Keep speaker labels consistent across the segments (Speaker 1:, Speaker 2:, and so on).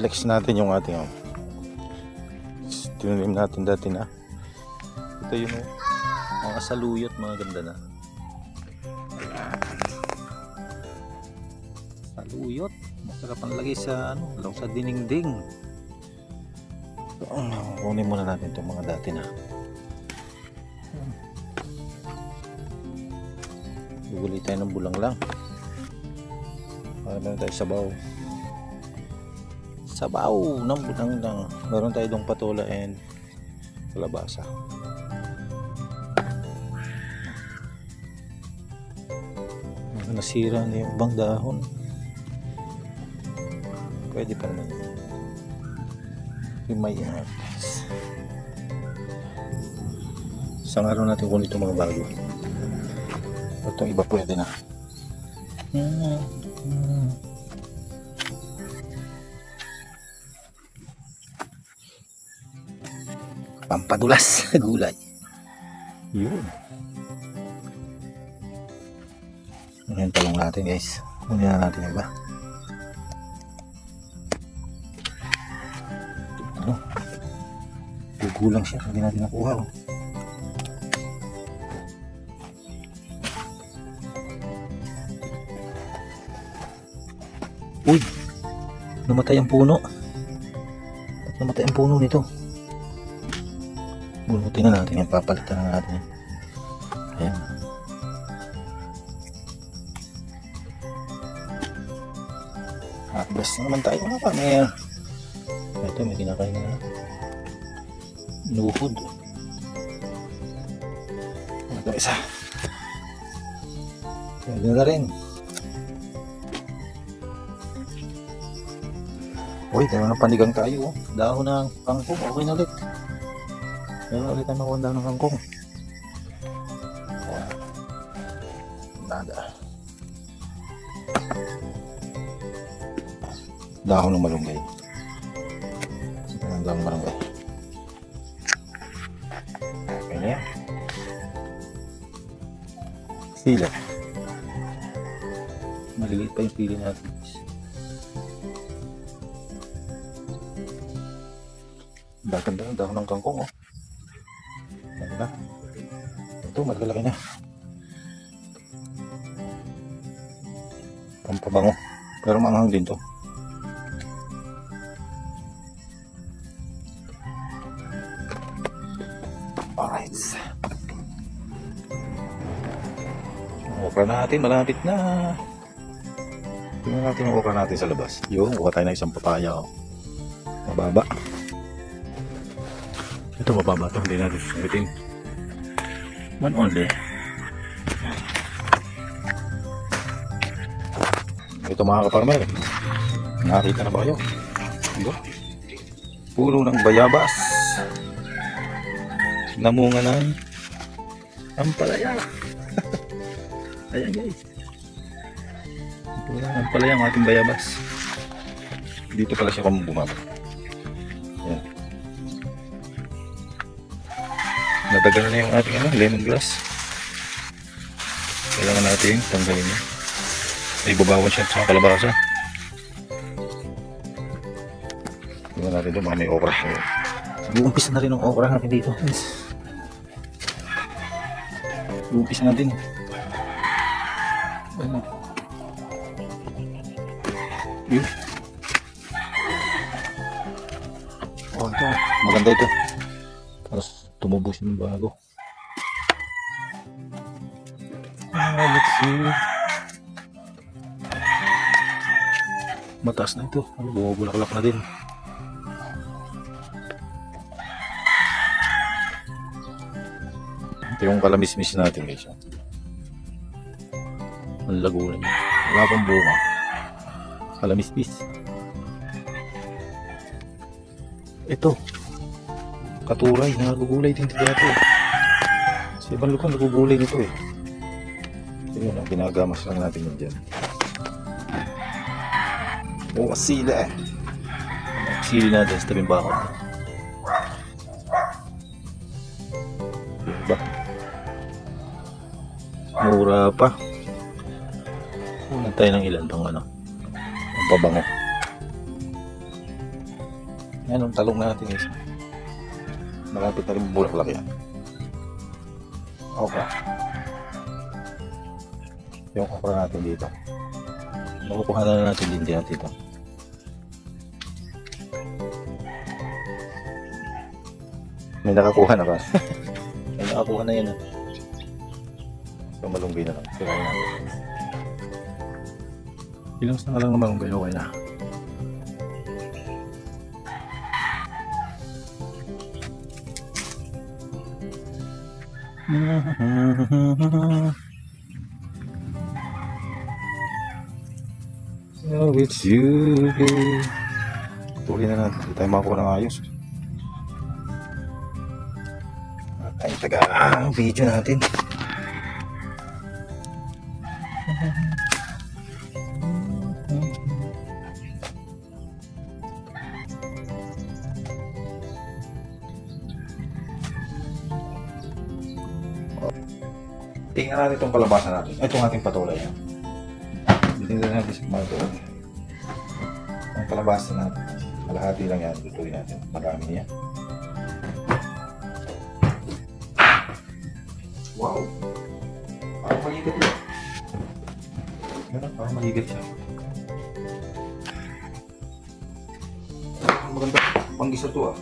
Speaker 1: flex natin yung ating tinanim natin dati na. Ito yung mga saluyot, mga ganda na saluyot, masarap ang lagay sa sa dinding. So, kunin muna natin itong mga dati na. Guguli tayo ng bulang lang para meron tayo sabaw ng bulang lang. Meron tayo dong patola and kalabasa. Nasira na yung ibang dahon, pwede pa naman may isang araw natin kunin itong mga bago. Itong iba pwede na. Pampadulas gulay. Yun. Ayan, talong natin guys. Kunin na natin iba. Gugulang siya. Hindi natin nakuha. Uy! Namatay ang puno. Ba't namatay ang puno nito? Bunutin na natin yan. Papalitan na natin. Ayan. Harvest na naman tayo mga kamer. Ito may kinakain na inuhod. Ito isa. Pwede na rin. Uy, tayo na panigang tayo. Dahon ng kangkong. Okay na ulit. Meron ulit ang nakuha dahon ng kangkong. Nada. Dahon ng malunggay. Dahon ng malunggay. Okay na yan. Sila. Maliliit pa yung pili natin. Ganda ang dahon ng kangkong. Ganda. Ito malaki na. Pampabango. Pero maanghang din to. Alright. Okra natin, malapit na. Tingnan natin yung okra natin sa labas. Yun, kuha tayo ng isang papaya. Mababa. Ito mababa ito, hindi natin sumitin. One only. Ito mga kaparmer, nakakita na ba kayo? Ito. Puro ng bayabas. Namunga ng ampalaya. Ayan guys. Puro ng ampalaya ang ating bayabas. Dito pala siya kung bumaba. Ayan. Natagal na yung ating lemongrass. Kailangan natin tanggalin niya. Ay babawan siya sa kalabasa. Tingnan natin doon, may okra. Uumpisa na rin ang okra natin dito. Uumpisa natin. Ano? Yun. Oh, ito. Maganda ito. Tapos tumubos yung bago. Let's see. Mataas na ito. Bumubulaklak na din. Ito yung kalamismis natin guys. Ang lago na niya. Wala pang bunga. Kalamismis. Ito. Katuray. Nagugulay din ito dito. Sa ibang lugar nagugulay nito eh. Yun ang ginagamas lang natin yun dyan. O sila eh. Sili natin sa tabing bakod. Diba? Mura pa. Una tayo ng ilan pang ang pabango. Yan ang talong natin guys. Malapit na rin bulaklak yan. Okra. Yung okra natin dito. Makukuha na natin din dito. May nakakuha na ba? May nakakuha na yan. So malunggay na lang. Kirain natin. Ilang sa lang na malunggay. Okay na. So it's you. Tuloy na natin. Hindi tayo makakuha ng ayos. Ay, taga ang video natin. Tingnan natin itong kalabasan natin. Itong ating patulay. Tingnan natin sa mga ang kalabasan natin. Kalahati lang yan. Tutuloy natin. Marami niya. Wow! Parang maligat yun. Ganun, parang maligat siya. Maganda. Panggisa to ah.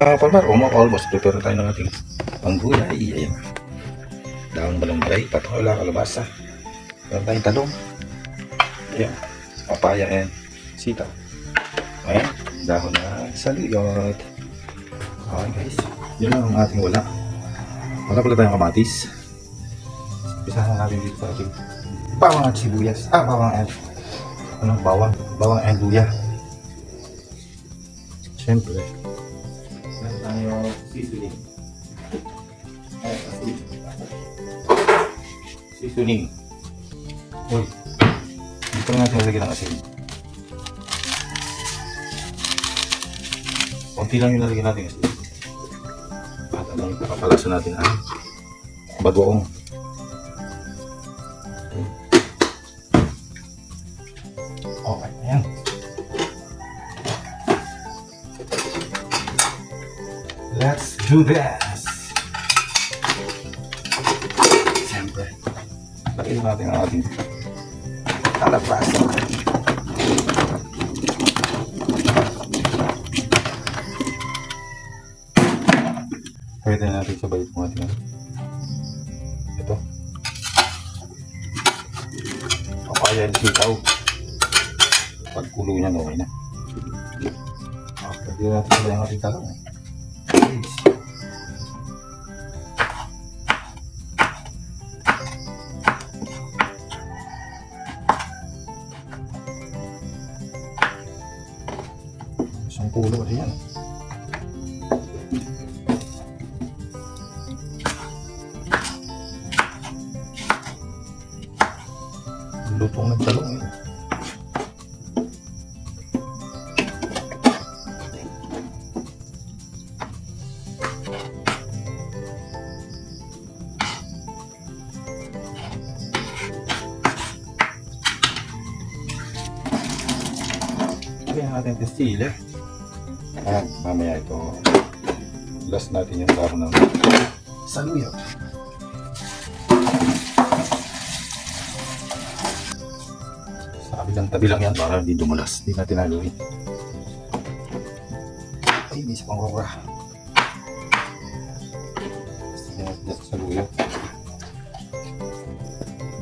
Speaker 1: Palmar, almost prepare tayo ng ating panggulay. Ayan. Daon malunggay, patola, kalabasa. Meron tayong talong. Ayan. Papaya and sitaw. Ayan. Dahon na saluyot. Okay guys. Yun lang ang ating wala. Wala pala tayong kamatis. Pisahan natin dito sa ating bawang at sibuyas. Bawang and bawang and luya. Siyempre. Tayo seasoning. Seasoning. Uy. Dito na natin nalagyan ng asin. Kunti lang yung nalagyan natin asin. At anong kapalasan natin ang bagoong. Okay, ayan. Let's do this! Siyempre, lagyan natin ang ating kalabasa. Pwede natin sabay itong ating ito. Papaya at sitaw. Pagkulo niya, okay na. Pwede natin sabay ang ating talong. Isang pulo kasi yan. Lutong ng talong yun. Lagyan natin yung sili. Ayan, mamaya ito last natin yung dahon ng saluyot. Sa kabilang tabi lang yan para hindi dumulas. Hindi natin haluin. Ay, may isa pang okra. Lagyan natin sa saluyot.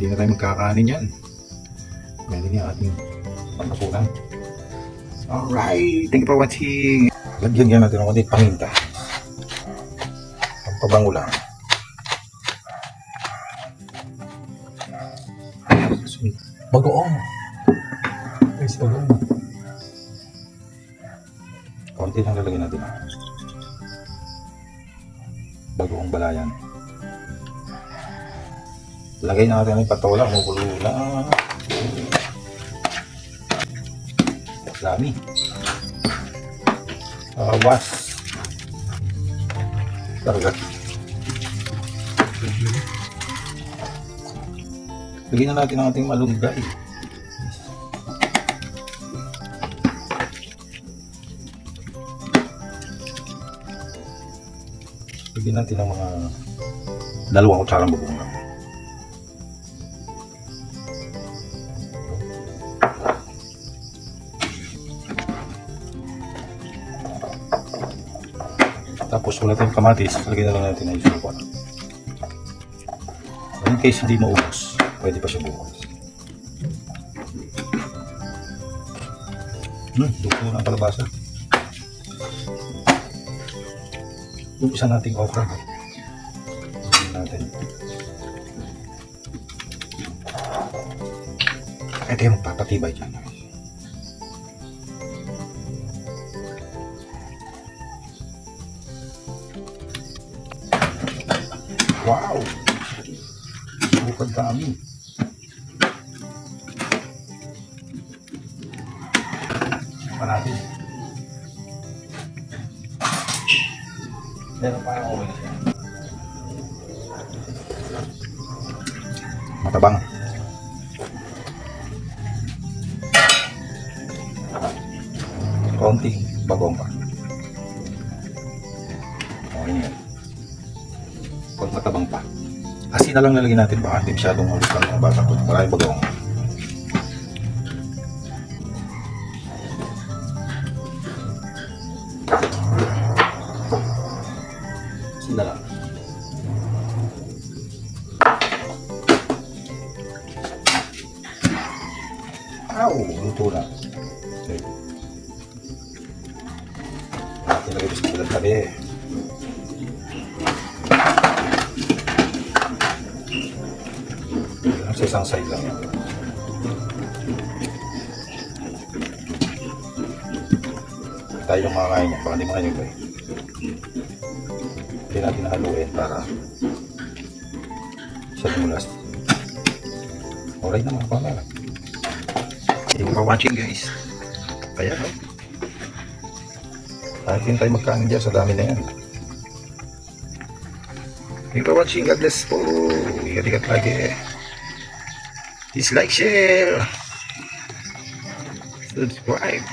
Speaker 1: Hindi na tayo magkakanin yan. Ganyan yung ating pagkapunan. Alright, thank you for watching. Lagyan natin ng konti paminta. Pabango lang. Bagoong. Guys, bagoong. Konti lang lalagyan natin. Bagoong balayan. Lagay na natin yung patola. Kumukulo lang. Dami. Was. Targa. Lagyan na natin ang ating malunggay. Lagyan natin ang mga 2 kutsarang bubong lang. Tapos wala tayong kamatis, lagyan na lang natin ang suka. In case hindi maubos, pwede pa siya bukas. Dugo na ang kalabasa. Yung isa nating okra. Lagyan natin. Ito yung magpapatibay dyan. Wow! Bukod kami. Pa natin. Meron pa ako ulit siya. Matabang. Konting bagong pa. Okay na yan. Pag matabang pa. Asin na lang nalagyan natin, baka hindi masyadong ulit lang ng bata ko. Maraming bagong. Asin na lang. Luto na. Okay. Natin lagay sa kabilang tabi. Sa isang side lang yan. Tayo yung makakain niya, baka hindi makain yung bay. Hindi natin haluin para siya tumulas. Alright na mga pamela. Thank you for watching guys. Kaya no? Kahit din tayo magkain dyan sa dami na yan. Thank you for watching. God bless po. Ingat-ingat lagi. Please like, share, subscribe.